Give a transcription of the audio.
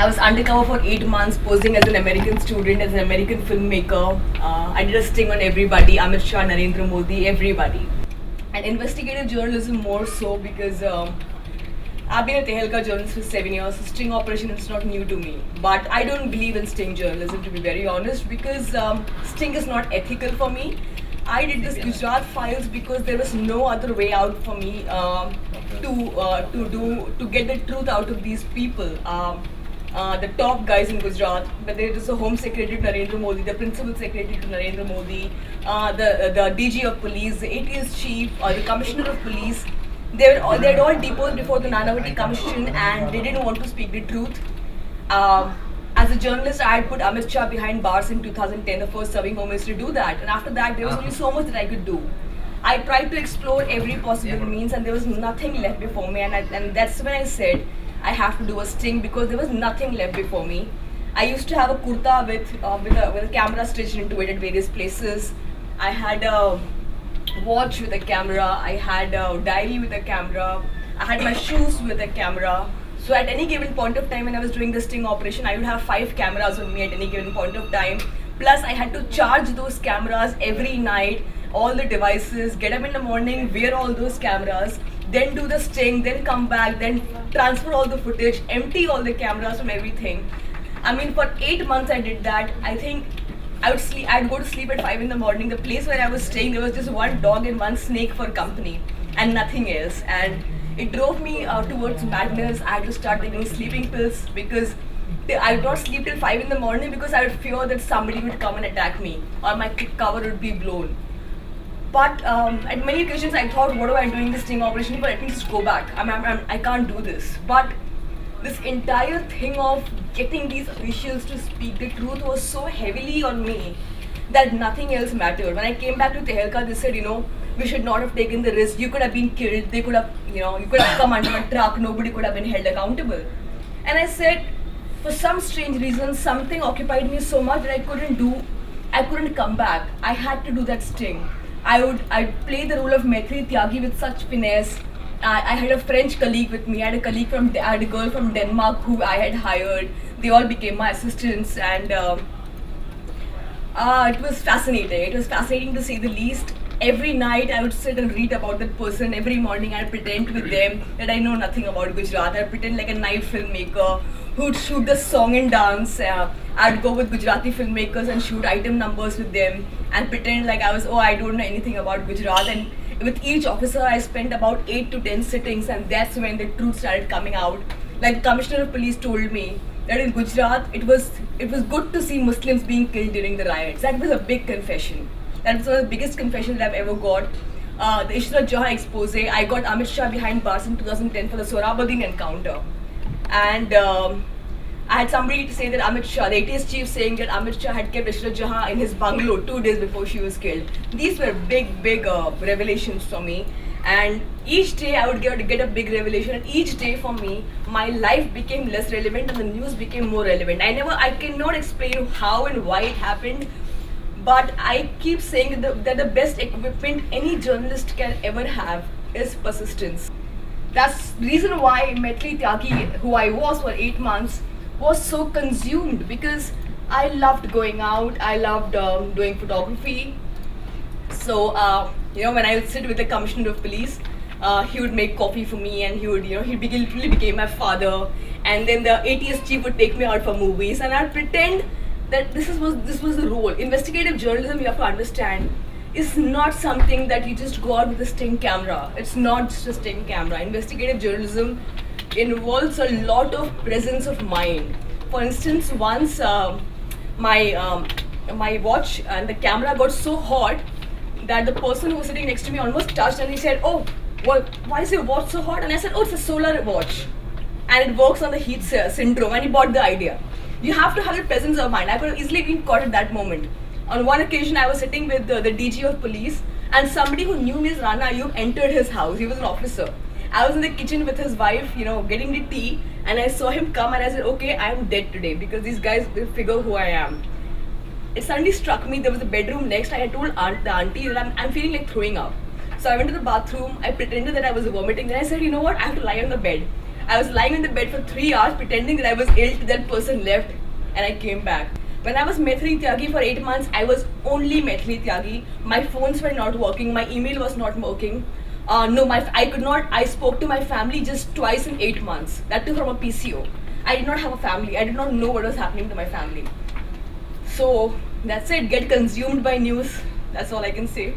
I was undercover for 8 months, posing as an American student, as an American filmmaker. I did a sting on everybody, Amit Shah, Narendra Modi, everybody. And investigative journalism more so because I've been a Tehelka journalist for 7 years. Sting operation is not new to me. But I don't believe in sting journalism, to be very honest, because sting is not ethical for me. I did this Gujarat files because there was no other way out for me to get the truth out of these people. The top guys in Gujarat, whether it is the Home Secretary to Narendra Modi, the Principal Secretary to Narendra Modi, the DG of Police, the ATS Chief, or the Commissioner of Police, they had all deposed before the Nanavati Commission and they didn't want to speak the truth. As a journalist, I had put Amit Shah behind bars in 2010, the first serving home minister, to do that. And after that, there was only so much that I could do. I tried to explore every possible means and there was nothing left before me. And that's when I said, I have to do a sting because there was nothing left before me. I used to have a kurta with a camera stitched into it at various places. I had a watch with a camera. I had a diary with a camera. I had my shoes with a camera. So at any given point of time when I was doing the sting operation, I would have 5 cameras on me at any given point of time. Plus I had to charge those cameras every night, all the devices, get up in the morning, wear all those cameras, then do the sting, then come back, then transfer all the footage, empty all the cameras from everything. I mean, for 8 months I did that. I think I'd go to sleep at 5 in the morning. The place where I was staying, there was just one dog and one snake for company and nothing else. And it drove me towards madness. I had to start taking sleeping pills because I would not sleep till 5 in the morning because I would fear that somebody would come and attack me or my cover would be blown. But at many occasions I thought, what am I doing this sting operation for? Let me just go back. I can't do this. But this entire thing of getting these officials to speak the truth was so heavily on me that nothing else mattered. When I came back to Tehelka, they said, we should not have taken the risk. You could have been killed. They could have, you could have come under a truck. Nobody could have been held accountable. And I said, for some strange reason, something occupied me so much that I couldn't come back. I had to do that sting. I'd play the role of Maitri Tyagi with such finesse. I had a French colleague with me. I had a girl from Denmark who I had hired. They all became my assistants, and it was fascinating. It was fascinating to say the least. Every night I would sit and read about that person. Every morning I'd pretend with them that I know nothing about Gujarat. I'd pretend like a naive filmmaker who'd shoot the song and dance. I'd go with Gujarati filmmakers and shoot item numbers with them and pretend like I don't know anything about Gujarat. And with each officer I spent about 8 to 10 sittings, and that's when the truth started coming out. Like the Commissioner of Police told me that in Gujarat it was good to see Muslims being killed during the riots. That was a big confession. That was one of the biggest confessions that I've ever got. The Ishrat Jahan expose, I got Amit Shah behind bars in 2010 for the Sohrabudin encounter. And I had somebody to say that Amit Shah, the ATS chief, saying that Amit Shah had kept Ishrat Jahan in his bungalow 2 days before she was killed. These were big revelations for me. And each day I would get a big revelation, and each day for me, my life became less relevant and the news became more relevant. I cannot explain how and why it happened. But I keep saying that the best equipment any journalist can ever have is persistence. That's the reason why Maitri Tyagi, who I was for 8 months, was so consumed, because I loved going out, I loved doing photography. So, when I would sit with the Commissioner of Police, he would make coffee for me, and he literally became my father. And then the ATS chief would take me out for movies, and I'd pretend that this was the role. Investigative journalism, you have to understand, is not something that you just go out with a sting camera. It's not just a sting camera. Investigative journalism involves a lot of presence of mind. For instance, once my watch and the camera got so hot that the person who was sitting next to me almost touched, and he said, "Oh, well, why is your watch so hot?" And I said, "Oh, it's a solar watch and it works on the heat syndrome," and he bought the idea. You have to have a presence of mind. I could have easily been caught at that moment. On one occasion, I was sitting with the DG of police, and somebody who knew me as Rana Ayyub entered his house. He was an officer. I was in the kitchen with his wife, getting the tea, and I saw him come, and I said, "Okay, I am dead today because these guys will figure who I am." It suddenly struck me, there was a bedroom next. I had told the auntie that I'm feeling like throwing up. So I went to the bathroom, I pretended that I was vomiting, then I said, "You know what, I have to lie on the bed." I was lying in the bed for 3 hours pretending that I was ill till that person left and I came back. When I was Maithili Tyagi for 8 months, I was only Maithili Tyagi. My phones were not working, my email was not working. I could not, I spoke to my family just twice in 8 months. That too from a PCO. I did not have a family. I did not know what was happening to my family. So that's it. Get consumed by news. That's all I can say.